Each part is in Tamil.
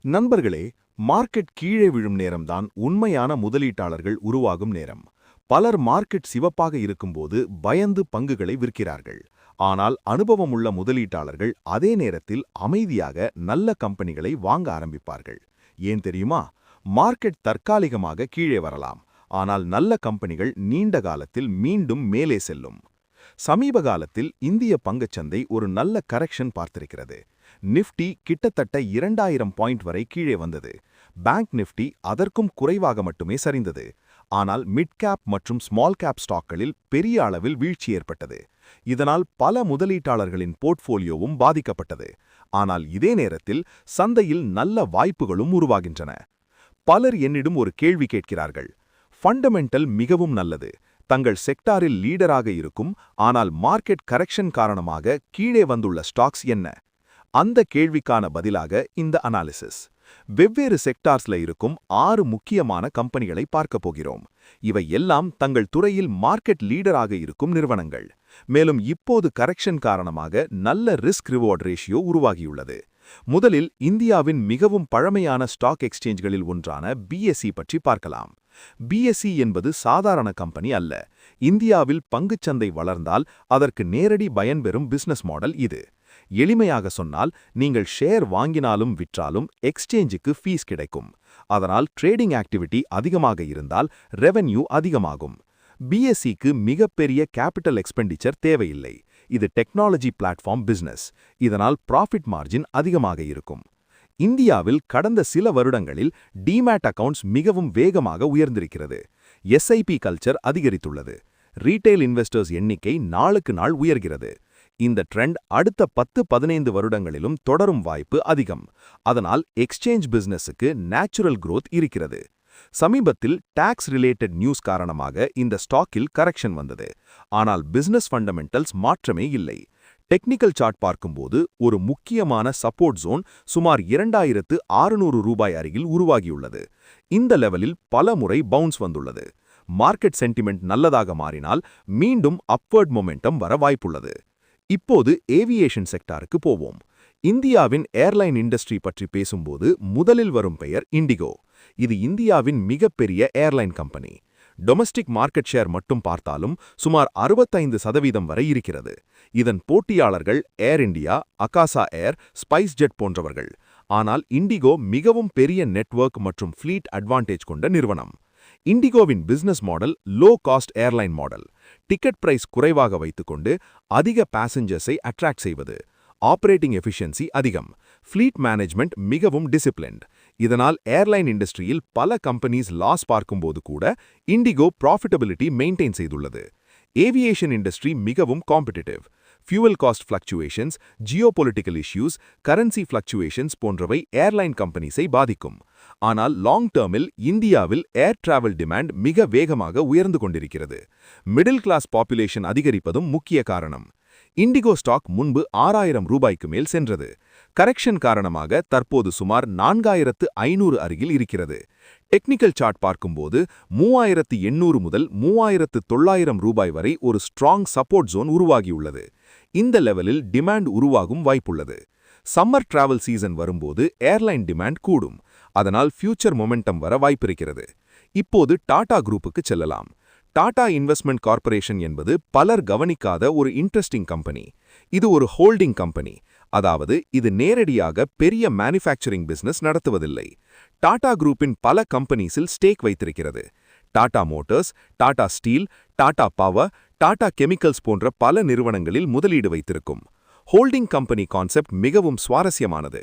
நண்பர்களே, மார்க்கெட் கீழே விழும் நேரம்தான் உண்மையான முதலீட்டாளர்கள் உருவாகும் நேரம். பலர் மார்க்கெட் சிவப்பாக இருக்கும்போது பயந்து பங்குகளை விற்கிறார்கள். ஆனால் அனுபவமுள்ள முதலீட்டாளர்கள் அதே நேரத்தில் அமைதியாக நல்ல கம்பெனிகளை வாங்க ஆரம்பிப்பார்கள். ஏன் தெரியுமா? மார்க்கெட் தற்காலிகமாக கீழே வரலாம், ஆனால் நல்ல கம்பெனிகள் நீண்ட காலத்தில் மீண்டும் மேலே செல்லும். சமீப காலத்தில் இந்திய பங்குச்சந்தை ஒரு நல்ல கரெக்ஷன் பார்த்திருக்கிறது. நிஃப்டி கிட்டத்தட்ட 2000 பாயிண்ட் வரை கீழே வந்தது. பேங்க் நிஃப்டி அதற்கும் குறைவாக மட்டுமே சரிந்தது. ஆனால் மிட் கேப் மற்றும் ஸ்மால் கேப் ஸ்டாக்களில் பெரிய அளவில் வீழ்ச்சி ஏற்பட்டது. இதனால் பல முதலீட்டாளர்களின் போர்ட்ஃபோலியோவும் பாதிக்கப்பட்டது. ஆனால் இதே நேரத்தில் சந்தையில் நல்ல வாய்ப்புகளும் உருவாகின்றன. பலர் என்னிடம் ஒரு கேள்வி கேட்கிறார்கள். ஃபண்டமெண்டல் மிகவும் நல்லது, தங்கள் செக்டாரில் லீடராக இருக்கும், ஆனால் மார்க்கெட் கரெக்ஷன் காரணமாக கீழே வந்துள்ள ஸ்டாக்ஸ் என்ன? அந்த கேள்விக்கான பதிலாக இந்த அனாலிசிஸ். வெவ்வேறு செக்டார்ஸ்ல இருக்கும் 6 முக்கியமான கம்பெனிகளை பார்க்க போகிறோம். இவை எல்லாம் தங்கள் துறையில் மார்க்கெட் லீடராக இருக்கும் நிறுவனங்கள். மேலும் இப்போது கரெக்ஷன் காரணமாக நல்ல ரிஸ்க் ரிவார்ட் ரேஷியோ உருவாகியுள்ளது. முதலில் இந்தியாவின் மிகவும் பழமையான ஸ்டாக் எக்ஸ்சேஞ்ச்களில் ஒன்றான பிஎஸ்இ பற்றி பார்க்கலாம். பிஎஸ்இ என்பது சாதாரண கம்பெனி அல்ல. இந்தியாவில் பங்குச்சந்தை வளர்ந்தால் அதற்கு நேரடி பயன்பெறும் பிசினஸ் மாடல் இது. எளிமையாக சொன்னால், நீங்கள் ஷேர் வாங்கினாலும் விற்றாலும் எக்ஸ்சேஞ்சுக்கு ஃபீஸ் கிடைக்கும். அதனால் ட்ரேடிங் ஆக்டிவிட்டி அதிகமாக இருந்தால் ரெவென்யூ அதிகமாகும். பிஎஸ்சிக்கு மிகப்பெரிய கேபிட்டல் எக்ஸ்பெண்டிச்சர் தேவையில்லை. இது டெக்னாலஜி பிளாட்ஃபார்ம் பிசினஸ். இதனால் ப்ராஃபிட் மார்ஜின் அதிகமாக இருக்கும். இந்தியாவில் கடந்த சில வருடங்களில் டிமேட் அக்கவுண்ட்ஸ் மிகவும் வேகமாக உயர்ந்திருக்கிறது. எஸ்ஐபி கல்ச்சர் அதிகரித்துள்ளது. ரீட்டைல் இன்வெஸ்டர்ஸ் எண்ணிக்கை நாளுக்கு நாள் உயர்கிறது. இந்த ட்ரெண்ட் அடுத்த 10-15 வருடங்களிலும் தொடரும் வாய்ப்பு அதிகம். அதனால் எக்ஸ்சேஞ்ச் பிசினஸுக்கு நேச்சுரல் growth இருக்கிறது. சமீபத்தில் டாக்ஸ் ரிலேட்டட் நியூஸ் காரணமாக இந்த ஸ்டாக்கில் கரெக்ஷன் வந்தது. ஆனால் பிசினஸ் ஃபண்டமெண்டல்ஸ் மாற்றமே இல்லை. டெக்னிக்கல் சார்ட் பார்க்கும்போது ஒரு முக்கியமான சப்போர்ட் ஜோன் சுமார் 2600 ரூபாய் அருகில் உருவாகியுள்ளது. இந்த லெவலில் பல முறை பவுன்ஸ் வந்துள்ளது. மார்க்கெட் சென்டிமெண்ட் நல்லதாக மாறினால் மீண்டும் அப்வர்ட் மொமெண்டம் வர வாய்ப்புள்ளது. இப்போது ஏவியேஷன் செக்டாருக்கு போவோம். இந்தியாவின் ஏர்லைன் இண்டஸ்ட்ரி பற்றி பேசும்போது முதலில் வரும் பெயர் இண்டிகோ. இது இந்தியாவின் மிகப்பெரிய airline company. Domestic market share மட்டும் பார்த்தாலும் சுமார் 65% வரை இருக்கிறது. இதன் போட்டியாளர்கள் ஏர் இண்டியா, அகாசா ஏர், ஸ்பைஸ் ஜெட் போன்றவர்கள். ஆனால் இண்டிகோ மிகவும் பெரிய நெட்வொர்க் மற்றும் ஃப்ளீட் அட்வான்டேஜ் கொண்ட நிறுவனம். இண்டிகோவின் business model low cost airline model. Ticket price குறைவாக வைத்துக்கொண்டு அதிக பேசஞ்சர்ஸை அட்ராக்ட் செய்வது. ஆபரேட்டிங் எஃபிஷியன்சி அதிகம். ஃப்ளீட் மேனேஜ்மெண்ட் மிகவும் டிசிப்ளின்ட். இதனால் ஏர்லைன் இண்டஸ்ட்ரியில் பல கம்பெனிஸ் லாஸ் பார்க்கும்போது கூட இண்டிகோ ப்ராஃபிட்டபிலிட்டி மெயின்டைன் செய்துள்ளது. ஏவியேஷன் இண்டஸ்ட்ரி மிகவும் competitive. Fuel cost fluctuations, geopolitical issues, currency fluctuations போன்றவை ஏர்லைன் கம்பெனிஸை பாதிக்கும். ஆனால் லாங் டேர்மில் இந்தியாவில் ஏர் டிராவல் டிமாண்ட் மிக வேகமாக உயர்ந்து கொண்டிருக்கிறது. மிடில் கிளாஸ் பாப்புலேஷன் அதிகரிப்பதும் முக்கிய காரணம். இண்டிகோ ஸ்டாக் முன்பு 6000 ரூபாய்க்கு மேல் சென்றது. கரெக்ஷன் காரணமாக தற்போது சுமார் 4500 அருகில் இருக்கிறது. டெக்னிக்கல் சார்ட் பார்க்கும்போது 3800 முதல் 3900 ரூபாய் வரை ஒரு ஸ்ட்ராங் சப்போர்ட் ஜோன் உருவாகியுள்ளது. இந்த லெவலில் டிமாண்ட் உருவாகும் வாய்ப்புள்ளது. சம்மர் டிராவல் சீசன் வரும்போது ஏர்லைன் டிமாண்ட் கூடும். அதனால் ஃபியூச்சர் மொமெண்டம் வர வாய்ப்பிருக்கிறது. இப்போது டாடா குரூப்புக்கு செல்லலாம். டாடா இன்வெஸ்ட்மெண்ட் கார்ப்பரேஷன் என்பது பலர் கவனிக்காத ஒரு இன்ட்ரெஸ்டிங் கம்பெனி. இது ஒரு ஹோல்டிங் கம்பெனி. அதாவது இது நேரடியாக பெரிய மேனுஃபேக்சரிங் பிசினஸ் நடத்துவதில்லை. டாடா குரூப்பின் பல கம்பெனிஸில் ஸ்டேக் வைத்திருக்கிறது. Tata Motors, Tata steel, Tata power, Tata chemicals போன்ற பல நிறுவனங்களில் முதலீடு வைத்திருக்கும். ஹோல்டிங் கம்பெனி கான்செப்ட் மிகவும் சுவாரஸ்யமானது.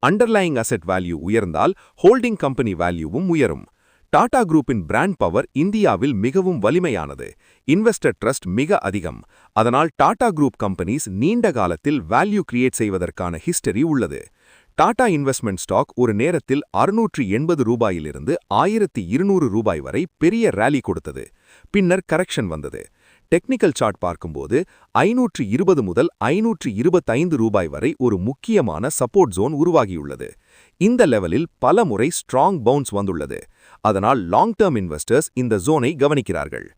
அண்டர்லையிங் அசெட் வேல்யூ உயர்ந்தால் ஹோல்டிங் கம்பெனி வேல்யூவும் உயரும். டாடா குரூப்பின் பிராண்ட் பவர் இந்தியாவில் மிகவும் வலிமையானது. இன்வெஸ்டர் ட்ரஸ்ட் மிக அதிகம். அதனால் டாடா குரூப் கம்பெனிஸ் நீண்ட காலத்தில் வேல்யூ கிரியேட் செய்வதற்கான ஹிஸ்டரி உள்ளது. டாடா இன்வெஸ்ட்மெண்ட் ஸ்டாக் ஒரு நேரத்தில் 680 ரூபாயிலிருந்து 1200 ரூபாய் வரை பெரிய ரேலி கொடுத்தது. பின்னர் கரெக்ஷன் வந்தது. டெக்னிக்கல் சார்ட் பார்க்கும்போது 520 முதல் 525 ரூபாய் வரை ஒரு முக்கியமான சப்போர்ட் ஜோன் உருவாகியுள்ளது. இந்த லெவலில் பல முறை ஸ்ட்ராங் பவுன்ஸ் வந்துள்ளது. அதனால் லாங் டேர்ம் இன்வெஸ்டர்ஸ் இந்த ஜோனை கவனிக்கிறார்கள்.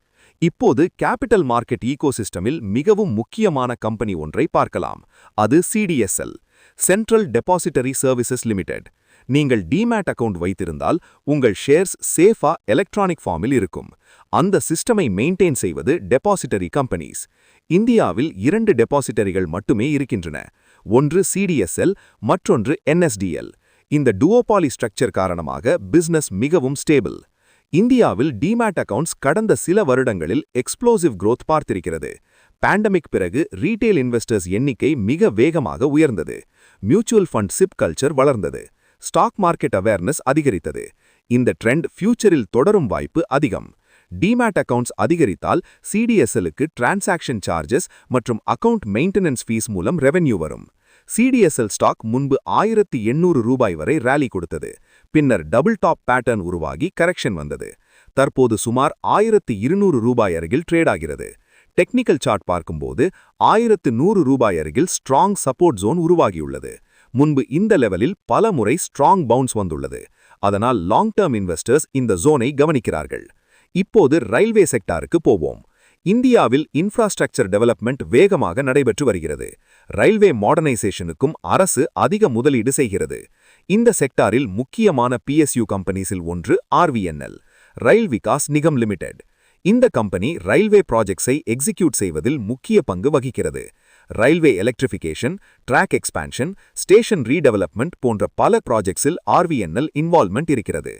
இப்போது கேபிட்டல் மார்க்கெட் ஈகோசிஸ்டமில் மிகவும் முக்கியமான கம்பெனி ஒன்றை பார்க்கலாம். அது CDSL, central depository services limited. நீங்கள் டிமேட் அக்கவுண்ட் வைத்திருந்தால் உங்கள் ஷேர்ஸ் சேஃபா எலக்ட்ரானிக் ஃபார்மில் இருக்கும். அந்த சிஸ்டமை மெயின்டைன் செய்வது டெபாசிட்டரி கம்பெனிஸ். இந்தியாவில் 2 டெபாசிட்டரிகள் மட்டுமே இருக்கின்றன. ஒன்று சிடிஎஸ்எல், மற்றொன்று என்எஸ்டிஎல். இந்த டுவோபாலி ஸ்ட்ரக்சர் காரணமாக பிசினஸ் மிகவும் ஸ்டேபிள். இந்தியாவில் டிமேட் அக்கவுண்ட்ஸ் கடந்த சில வருடங்களில் எக்ஸ்ப்ளோசிவ் growth பார்த்திருக்கிறது. பேண்டமிக் பிறகு ரீட்டெயில் இன்வெஸ்டர்ஸ் எண்ணிக்கை மிக வேகமாக உயர்ந்தது. மியூச்சுவல் ஃபண்ட் சிப் கல்ச்சர் வளர்ந்தது. ஸ்டாக் மார்க்கெட் அவேர்னஸ் அதிகரித்தது. இந்த ட்ரெண்ட் ஃபியூச்சரில் தொடரும் வாய்ப்பு அதிகம். டிமேட் அக்கவுண்ட்ஸ் அதிகரித்தால் சிடிஎஸ்எல்லுக்கு டிரான்சாக்ஷன் சார்ஜஸ் மற்றும் அக்கவுண்ட் மெயின்டெனன்ஸ் ஃபீஸ் மூலம் ரெவென்யூ வரும். சிடிஎஸ்எல் ஸ்டாக் முன்பு 1800 ரூபாய் வரை ரேலி கொடுத்தது. பின்னர் டபுள் டாப் பேட்டர்ன் உருவாகி கரெக்ஷன் வந்தது. தற்போது சுமார் 1200 ரூபாய் அருகில் ட்ரேட் ஆகிறது. டெக்னிக்கல் சார்ட் பார்க்கும்போது 1100 ரூபாய் அருகில் ஸ்ட்ராங் சப்போர்ட் ஜோன் உருவாகியுள்ளது. முன்பு இந்த லெவலில் பல முறை ஸ்ட்ராங் பவுன்ஸ் வந்துள்ளது. அதனால் லாங் டேர்ம் இன்வெஸ்டர்ஸ் இந்த ஜோனை கவனிக்கிறார்கள். இப்போது ரயில்வே செக்டாருக்கு போவோம். இந்தியாவில் இன்ஃப்ராஸ்ட்ரக்சர் டெவலப்மெண்ட் வேகமாக நடைபெற்று வருகிறது. ரயில்வே மாடர்னைசேஷனுக்கும் அரசு அதிக முதலீடு செய்கிறது. இந்த செக்டாரில் முக்கியமான பிஎஸ்யூ கம்பெனிஸில் ஒன்று ஆர்விஎன்எல், ரயில் விகாஸ் நிகம் லிமிடெட். இந்த கம்பெனி ரயில்வே ப்ராஜெக்ட்ஸை எக்ஸிக்யூட் செய்வதில் முக்கிய பங்கு வகிக்கிறது. Railway electrification, track expansion, station redevelopment போன்ற பல ப்ராஜெக்ட்ஸில் ஆர்விஎன்எல் இன்வால்வ்மெண்ட் இருக்கிறது.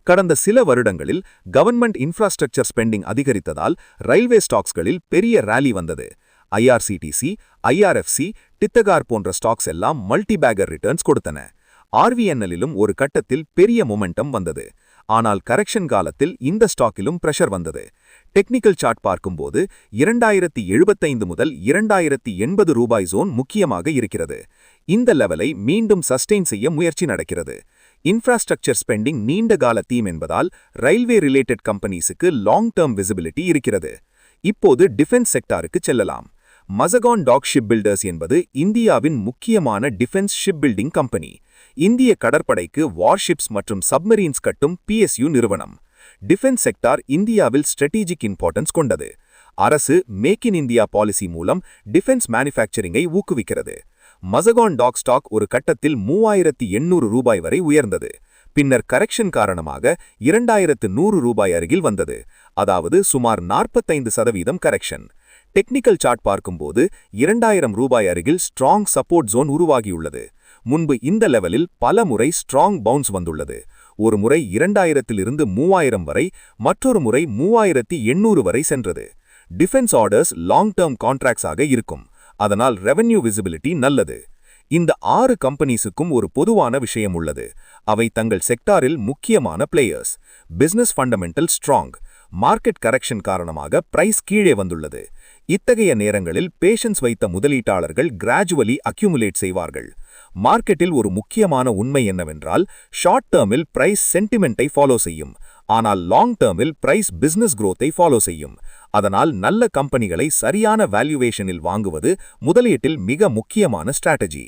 கடந்த சில வருடங்களில் கவர்மெண்ட் இன்ஃப்ராஸ்ட்ரக்சர் ஸ்பெண்டிங் அதிகரித்ததால் ரயில்வே ஸ்டாக்ஸ்களில் பெரிய ராலி வந்தது. ஐஆர்சிடிசி, ஐஆர்எஃப்சி, டித்தகார் போன்ற ஸ்டாக்ஸ் எல்லாம் மல்டிபேகர் ரிட்டர்ன்ஸ் கொடுத்தன. ஆர்விஎன்எல்லிலும் ஒரு கட்டத்தில் பெரிய மொமெண்டம் வந்தது. ஆனால் கரெக்ஷன் காலத்தில் இந்த ஸ்டாக்கிலும் பிரஷர் வந்தது. டெக்னிக்கல் சார்ட் பார்க்கும்போது 2075 முதல் 2080 ரூபாய் ஜோன் முக்கியமாக இருக்கிறது. இந்த லெவலை மீண்டும் சஸ்டெயின் செய்ய முயற்சி நடக்கிறது. இன்ஃப்ராஸ்ட்ரக்சர் ஸ்பெண்டிங் நீண்ட கால தீம் என்பதால் ரயில்வே ரிலேட்டட் கம்பெனிஸுக்கு லாங் டேர்ம் விசிபிலிட்டி இருக்கிறது. இப்போது டிஃபென்ஸ் செக்டாருக்கு செல்லலாம். மசகான் டாக் ஷிப் பில்டர்ஸ் என்பது இந்தியாவின் முக்கியமான டிஃபென்ஸ் ஷிப் பில்டிங் கம்பெனி. இந்திய கடற்படைக்கு வார்ஷிப்ஸ் மற்றும் சப்மரீன்ஸ் கட்டும் பிஎஸ்யூ நிறுவனம். டிஃபென்ஸ் செக்டார் இந்தியாவில் ஸ்ட்ராட்டஜிக் இம்பார்ட்டன்ஸ் கொண்டது. அரசு மேக் இன் இந்தியா பாலிசி மூலம் டிஃபென்ஸ் மேனுஃபேக்சரிங்கை ஊக்குவிக்கிறது. மசகான் டாக் ஸ்டாக் ஒரு கட்டத்தில் 3800 ரூபாய் வரை உயர்ந்தது. பின்னர் கரெக்ஷன் காரணமாக 2100 ரூபாய் அருகில் வந்தது. அதாவது சுமார் 45% கரெக்ஷன். டெக்னிக்கல் சார்ட் பார்க்கும்போது 2000 ரூபாய் அருகில் ஸ்ட்ராங் சப்போர்ட் ஜோன் உருவாகியுள்ளது. முன்பு இந்த லெவலில் பல முறை ஸ்ட்ராங் பவுன்ஸ் வந்துள்ளது. ஒரு முறை 2000 3000 வரை, மற்றொரு முறை 3800 வரை சென்றது. Defence orders long term contracts ஆக இருக்கும். அதனால் ரெவென்யூ விசிபிலிட்டி நல்லது. இந்த 6 கம்பெனிஸுக்கும் ஒரு பொதுவான விஷயம் உள்ளது. அவை தங்கள் செக்டாரில் முக்கியமான players. Business fundamental strong. Market correction காரணமாக பிரைஸ் கீழே வந்துள்ளது. இத்தகைய நேரங்களில் பேஷன்ஸ் வைத்த முதலீட்டாளர்கள் கிராஜுவலி அக்யூமுலேட் செய்வார்கள். மார்க்கெட்டில் ஒரு முக்கியமான உண்மை என்னவென்றால், ஷார்ட் டேர்மில் பிரைஸ் சென்டிமெண்ட்டை ஃபாலோ செய்யும். ஆனால் லாங் டேர்மில் பிரைஸ் பிசினஸ் growth-ஐ ஃபாலோ செய்யும். அதனால் நல்ல கம்பெனிகளை சரியான வேல்யூவேஷனில் வாங்குவது முதலீட்டில் மிக முக்கியமான ஸ்ட்ராட்டஜி.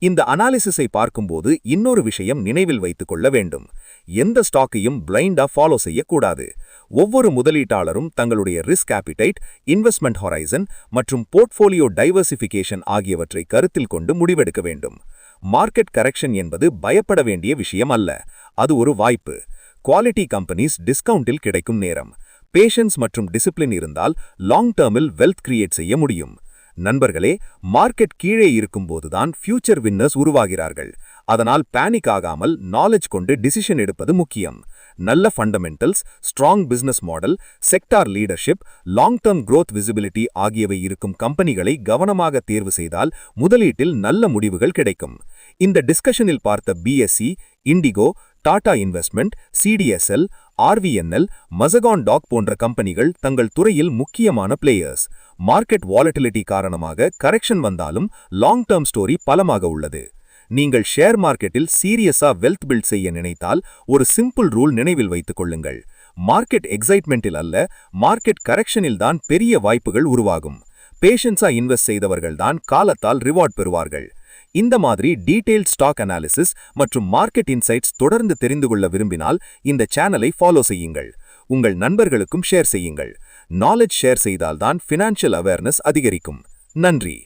இந்த அனாலிசிஸை பார்க்கும்போது இன்னொரு விஷயம் நினைவில் வைத்துக் கொள்ள வேண்டும். எந்த ஸ்டாக்கையும் பிளைண்டா ஃபாலோ செய்யக்கூடாது. ஒவ்வொரு முதலீட்டாளரும் தங்களுடைய ரிஸ்க் ஆப்பிடைட், இன்வெஸ்ட்மெண்ட் ஹொரைசன் மற்றும் போர்ட்ஃபோலியோ டைவர்சிஃபிகேஷன் ஆகியவற்றை கருத்தில் கொண்டு முடிவெடுக்க வேண்டும். மார்க்கெட் கரெக்ஷன் என்பது பயப்பட வேண்டிய விஷயம் அல்ல. அது ஒரு வாய்ப்பு. குவாலிட்டி கம்பெனிஸ் டிஸ்கவுண்டில் கிடைக்கும் நேரம். பேஷன்ஸ் மற்றும் டிசிப்ளின் இருந்தால் லாங் டேர்மில் வெல்த் கிரியேட் செய்ய முடியும். நண்பர்களே, மார்க்கெட் கீழே இருக்கும்போதுதான் ஃபியூச்சர் வின்னர்ஸ் உருவாகிறார்கள். அதனால் பேனிக் ஆகாமல் நாலேஜ் கொண்டு டிசிஷன் எடுப்பது முக்கியம். நல்ல fundamentals, strong business model, sector leadership, long term growth visibility ஆகியவை இருக்கும் கம்பெனிகளை கவனமாக தேர்வு செய்தால் முதலீட்டில் நல்ல முடிவுகள் கிடைக்கும். இந்த டிஸ்கஷனில் பார்த்த BSC, IndiGo, Tata investment, CDSL, RVNL, Mazagon dock போன்ற கம்பெனிகள் தங்கள் துறையில் முக்கியமான பிளேயர்ஸ். மார்க்கெட் வாலட்டிலிட்டி காரணமாக கரெக்ஷன் வந்தாலும் லாங் டேர்ம் ஸ்டோரி பலமாக உள்ளது. நீங்கள் ஷேர் மார்க்கெட்டில் சீரியஸா வெல்த் பில்ட் செய்ய நினைத்தால் ஒரு சிம்பிள் ரூல் நினைவில் வைத்துக் கொள்ளுங்கள். மார்க்கெட் எக்ஸைட்மெண்டில் அல்ல, மார்க்கெட் கரெக்ஷனில் தான் பெரிய வாய்ப்புகள் உருவாகும். பேஷன்ஸா இன்வெஸ்ட் செய்தவர்கள்தான் காலத்தால் ரிவார்ட் பெறுவார்கள். இந்த மாதிரி டீடைல்ட் ஸ்டாக் அனாலிசிஸ் மற்றும் மார்க்கெட் இன்சைட்ஸ் தொடர்ந்து தெரிந்து கொள்ள விரும்பினால் இந்த சேனலை ஃபாலோ செய்யுங்கள். உங்கள் நண்பர்களுக்கும் ஷேர் செய்யுங்கள். நாலேஜ் ஷேர் செய்தால்தான் ஃபினான்ஷியல் அவேர்னஸ் அதிகரிக்கும். நன்றி.